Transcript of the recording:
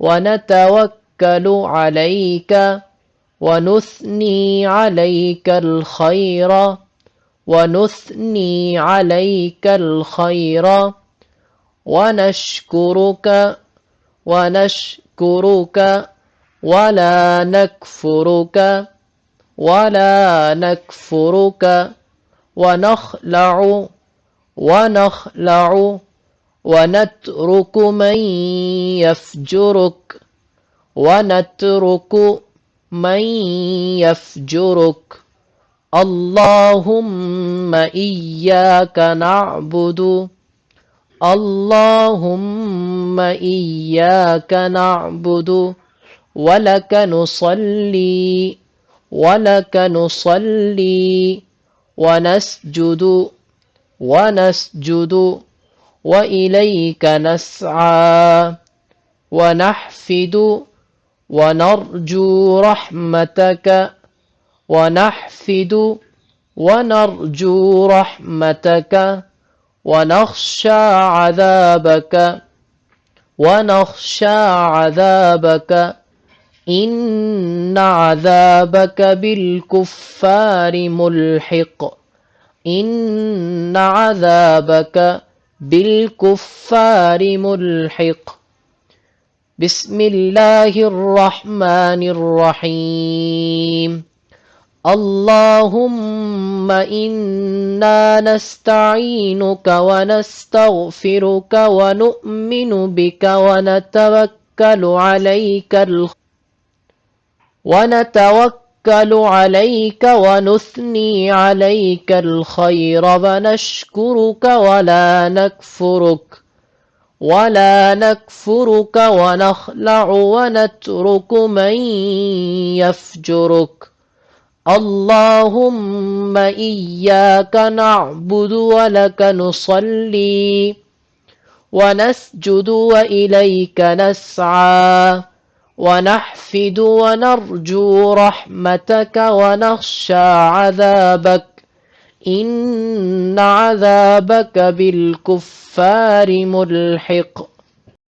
ونتوكل عليك ونثني عليك الخير ونثني عليك الخير ونشكرك ونشكرك ولا نكفرك ولا نكفرك ونخلع ونخلع ونترك من يفجرك ونترك من يفجرك اللهم إياك نعبد اللهم إياك نعبد ولك نصلي ولك نصلي ونسجد ونسجد وإليك نسعى ونحفد ونرجو رحمتك ونحفد ونرجو رحمتك ونخشى عذابك ونخشى عذابك إن عذابك بالكفار ملحق إن عذابك بالكفار ملحق بسم الله الرحمن الرحيم اللهم إنا نستعينك ونستغفرك ونؤمن بك ونتوكل عليك ونثني عليك الخير ونشكرك ولا نكفرك ونخلع ونترك من يفجرك اللهم إياك نعبد ولك نصلي ونسجد وإليك نسعى ونحفد ونرجو رحمتك ونخشى عذابك إن عذابك بالكفار ملحق